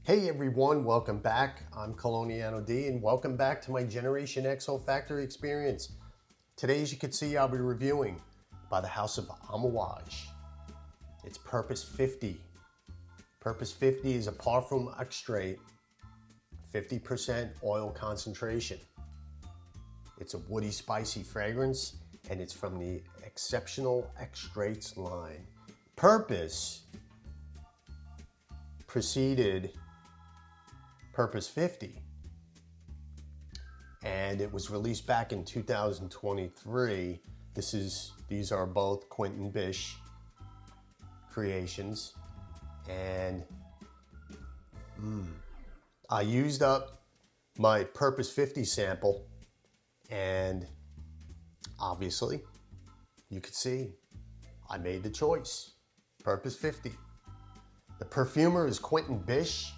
Hey everyone, welcome back. I'm Coloniano D and welcome back to my Generation X olfactory experience. Today, as you can see, I'll be reviewing by the house of AMOUAGE. It's Purpose 50. Purpose 50 is a parfum extrait, 50% oil concentration. It's a woody, spicy fragrance, and it's from the Exceptional Extracts line. Purpose preceded Purpose 50, and it was released back in 2023. These are both Quentin Bish creations, and I used up my Purpose 50 sample, and obviously you could see I made the choice. Purpose 50. The perfumer is Quentin Bish,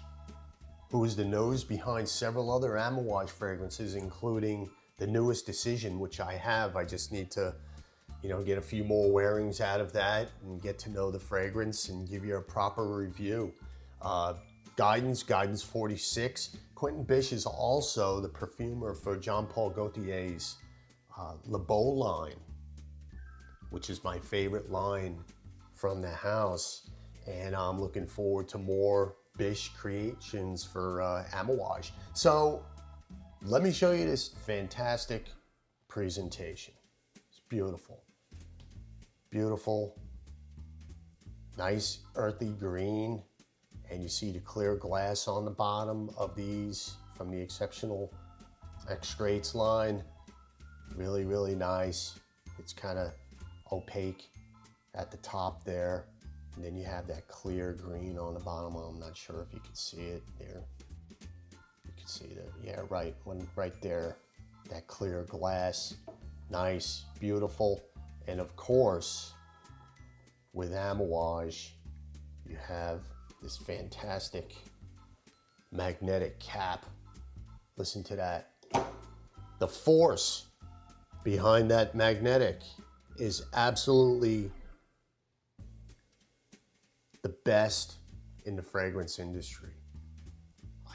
who is the nose behind several other AMOUAGE fragrances, including the newest Decision, which I have. I just need to, get a few more wearings out of that and get to know the fragrance and give you a proper review. Guidance 46. Quentin Bish is also the perfumer for Jean Paul Gaultier's Le Beau line, which is my favorite line from the house. And I'm looking forward to more Bish creations for AMOUAGE. So let me show you this fantastic presentation. It's beautiful. Beautiful, nice earthy green. And you see the clear glass on the bottom of these from the Exceptional Extracts line. Really, really nice. It's kind of opaque at the top there. And then you have that clear green on the bottom. I'm not sure if you can see it there. You can see that, yeah, right there, that clear glass. Nice, beautiful. And of course, with AMOUAGE, you have this fantastic magnetic cap. Listen to that. The force behind that magnetic is absolutely the best in the fragrance industry.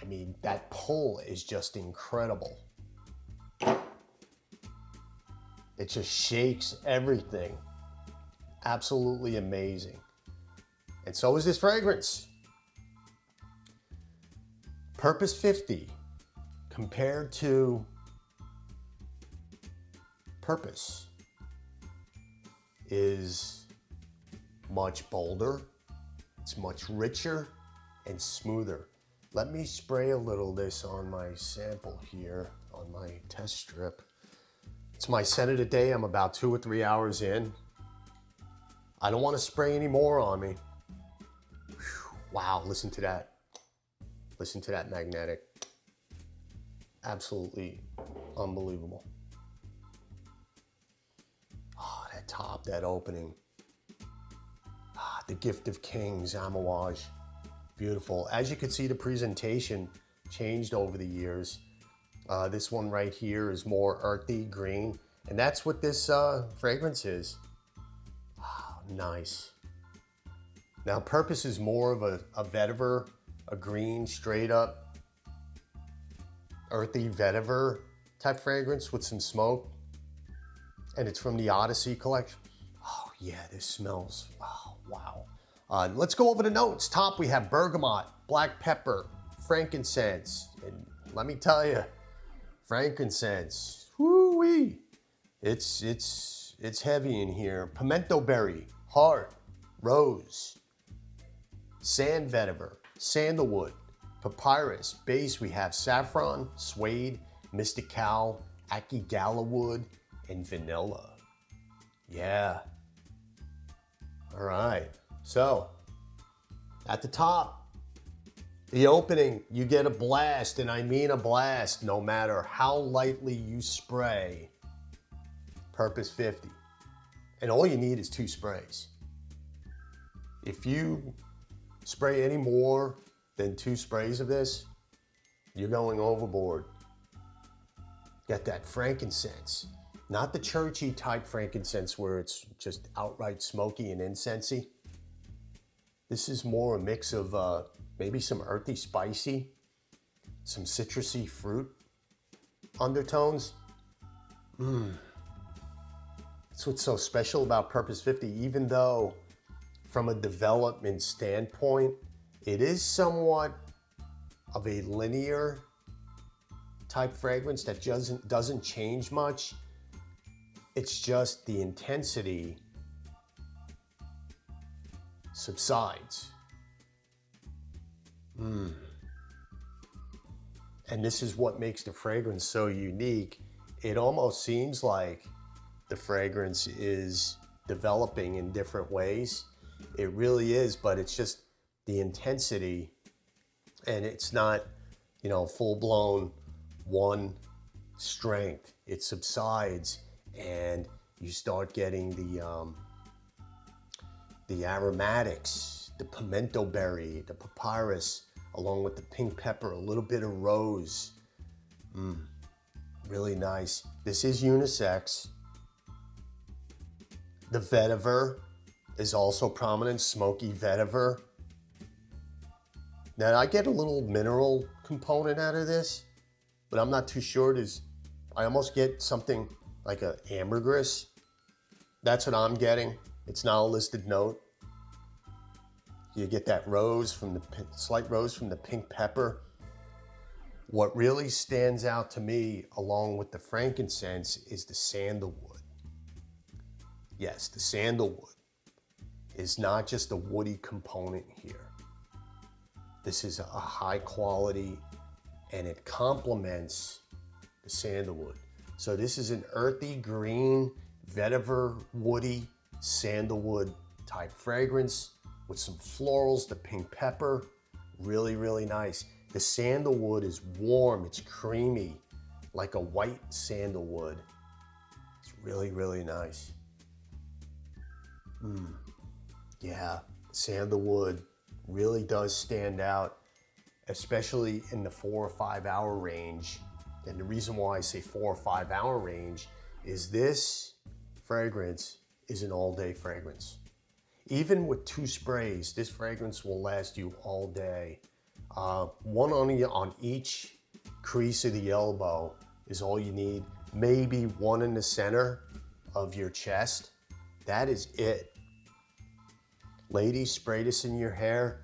I mean, that pull is just incredible. It just shakes everything. Absolutely amazing. And so is this fragrance. Purpose 50 compared to Purpose is much bolder. It's much richer and smoother. Let me spray a little of this on my sample here, on my test strip. It's my scent of the day. I'm about 2 or 3 hours in. I don't want to spray any more on me. Whew. Wow, listen to that. Listen to that magnetic. Absolutely unbelievable. Oh, that top, that opening. The Gift of Kings, AMOUAGE. Beautiful. As you can see, the presentation changed over the years. This one right here is more earthy green, and that's what this fragrance is. Oh, nice. Now, Purpose is more of a vetiver, a green, straight up, earthy vetiver type fragrance with some smoke, and it's from the Odyssey collection. Oh yeah, this smells, oh wow. Let's go over the notes. Top, we have bergamot, black pepper, frankincense. And let me tell you, frankincense, whoo-wee. It's heavy in here. Pimento berry, heart, rose, sand vetiver, sandalwood, papyrus. Base, we have saffron, suede, mystical, akigala wood, and vanilla. Yeah. All right. So, at the top, the opening, you get a blast, and I mean a blast, no matter how lightly you spray Purpose 50. And all you need is 2 sprays. If you spray any more than 2 sprays of this, you're going overboard. Get that frankincense. Not the churchy type frankincense where it's just outright smoky and incensey. This is more a mix of maybe some earthy spicy, some citrusy fruit undertones. That's what's so special about Purpose 50, even though from a development standpoint, it is somewhat of a linear type fragrance that doesn't change much. It's just the intensity subsides. And this is what makes the fragrance so unique. It almost seems like the fragrance is developing in different ways. It really is, but it's just the intensity, and it's not, full-blown one strength. It subsides, and you start getting the aromatics, the pimento berry, the papyrus, along with the pink pepper, a little bit of rose. Really nice. This is unisex. The vetiver is also prominent, smoky vetiver. Now I get a little mineral component out of this, but I'm not too sure. I almost get something like an ambergris. That's what I'm getting. It's not a listed note. You get that slight rose from the pink pepper. What really stands out to me, along with the frankincense, is the sandalwood. Yes, the sandalwood is not just a woody component here. This is a high quality, and it complements the sandalwood. So this is an earthy green, vetiver, woody, sandalwood type fragrance with some florals, the pink pepper. Really, really nice. The sandalwood is warm, it's creamy, like a white sandalwood. It's really, really nice. Yeah, sandalwood really does stand out, especially in the 4 or 5 hour range. And the reason why I say 4 or 5 hour range is this fragrance is an all-day fragrance. Even with 2 sprays, this fragrance will last you all day. One on each crease of the elbow is all you need. Maybe one in the center of your chest. That is it. Ladies, spray this in your hair.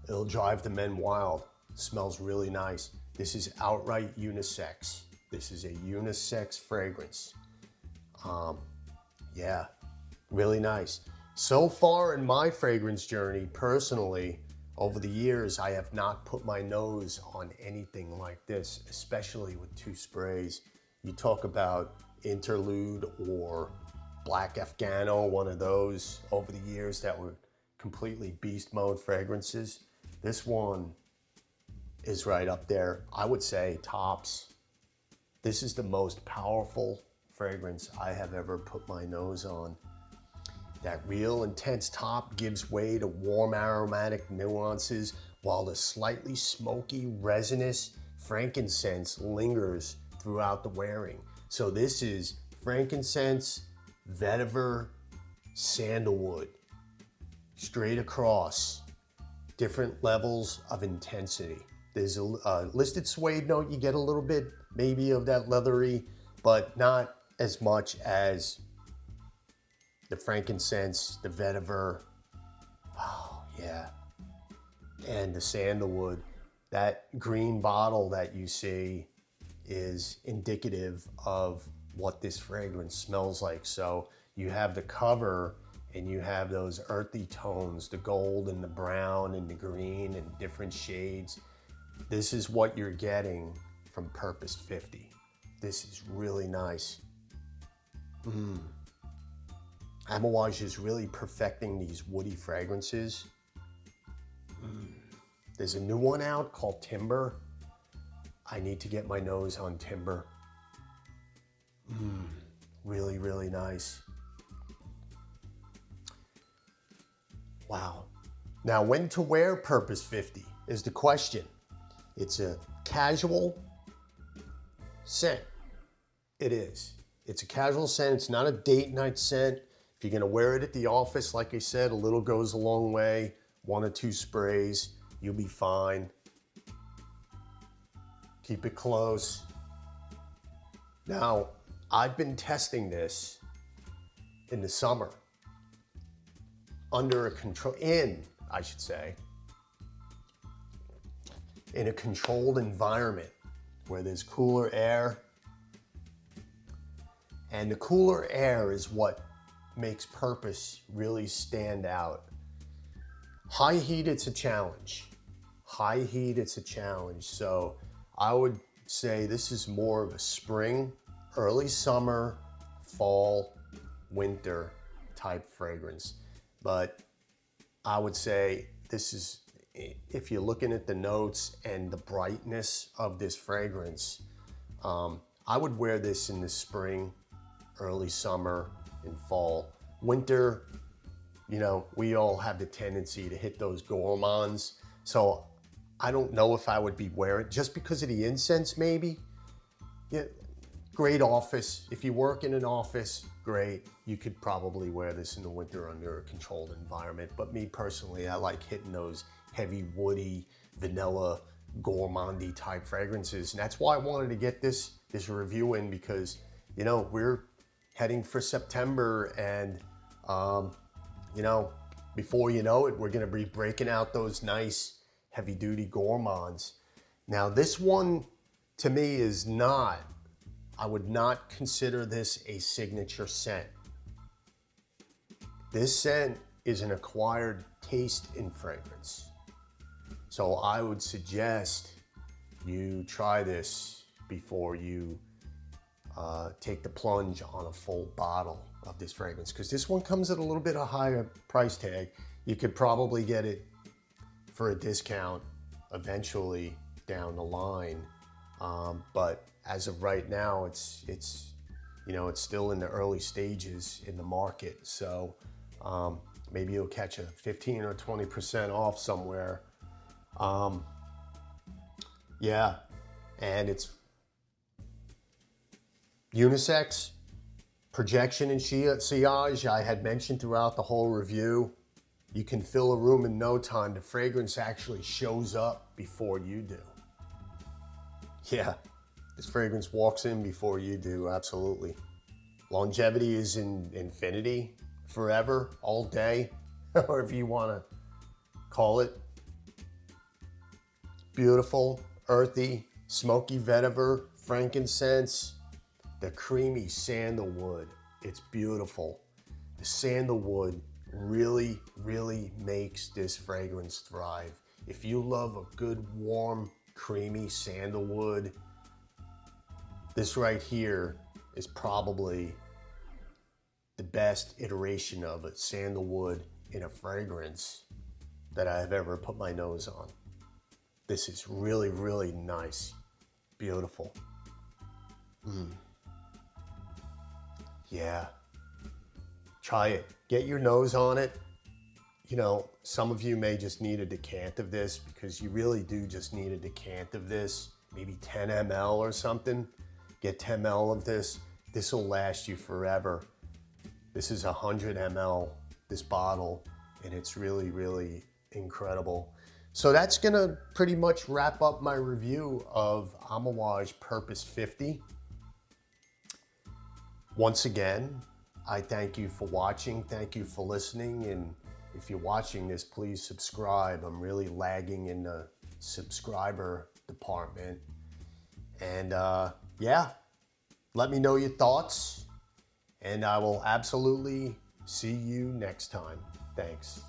It'll drive the men wild. It smells really nice. This is outright unisex. This is a unisex fragrance. Yeah, really nice. So far in my fragrance journey, personally, over the years, I have not put my nose on anything like this, especially with 2 sprays. You talk about Interlude or Black Afghano, one of those over the years that were completely beast mode fragrances. This one is right up there. I would say tops. This is the most powerful fragrance I have ever put my nose on. That real intense top gives way to warm aromatic nuances, while the slightly smoky, resinous frankincense lingers throughout the wearing. So this is frankincense, vetiver, sandalwood, straight across, different levels of intensity. There's a listed suede note. You get a little bit maybe of that leathery, but not as much as the frankincense, the vetiver. Oh yeah. And the sandalwood. That green bottle that you see is indicative of what this fragrance smells like. So you have the cover and you have those earthy tones, the gold and the brown and the green and different shades. This is what you're getting from Purpose 50. This is really nice. AMOUAGE is really perfecting these woody fragrances. There's a new one out called Timber. I need to get my nose on Timber. Really, really nice. Wow. Now, when to wear Purpose 50 is the question. It's a casual scent. It is. It's a casual scent. It's not a date night scent. If you're going to wear it at the office, like I said, a little goes a long way. 1 or 2 sprays, you'll be fine. Keep it close. Now, I've been testing this in the summer under a in a controlled environment where there's cooler air. And the cooler air is what makes Purpose really stand out. High heat, it's a challenge. High heat, it's a challenge. So I would say this is more of a spring, early summer, fall, winter type fragrance. But I would say this is, if you're looking at the notes and the brightness of this fragrance, I would wear this in the spring, early summer, and fall. Winter, you know, we all have the tendency to hit those gourmands. So I don't know if I would be wearing, just because of the incense maybe. Yeah, great office. If you work in an office, great. You could probably wear this in the winter under a controlled environment. But me personally, I like hitting those heavy, woody, vanilla, gourmandy type fragrances. And that's why I wanted to get this review in, because, you know, we're heading for September, and, you know, before you know it, we're gonna be breaking out those nice heavy duty gourmands. Now this one, to me, is not, I would not consider this a signature scent. This scent is an acquired taste in fragrance. So I would suggest you try this before you take the plunge on a full bottle of this fragrance, because this one comes at a little bit of higher price tag. You could probably get it for a discount eventually down the line, but as of right now, it's you know, it's still in the early stages in the market. So maybe you'll catch a 15 or 20% off somewhere. Yeah, and it's unisex, projection and sillage. I had mentioned throughout the whole review, you can fill a room in no time. The fragrance actually shows up before you do. Yeah, this fragrance walks in before you do, absolutely. Longevity is in infinity, forever, all day, however you want to call it. Beautiful, earthy, smoky vetiver, frankincense, the creamy sandalwood. It's beautiful. The sandalwood really, really makes this fragrance thrive. If you love a good, warm, creamy sandalwood, this right here is probably the best iteration of a sandalwood in a fragrance that I have ever put my nose on. This is really, really nice. Beautiful. Yeah. Try it. Get your nose on it. You know, some of you may just need a decant of this, because you really do just need a decant of this, maybe 10 ml or something. Get 10 ml of this. This will last you forever. This is 100 ml, this bottle, and it's really, really incredible. So that's gonna pretty much wrap up my review of AMOUAGE Purpose 50. Once again, I thank you for watching. Thank you for listening. And if you're watching this, please subscribe. I'm really lagging in the subscriber department. And yeah, let me know your thoughts. And I will absolutely see you next time. Thanks.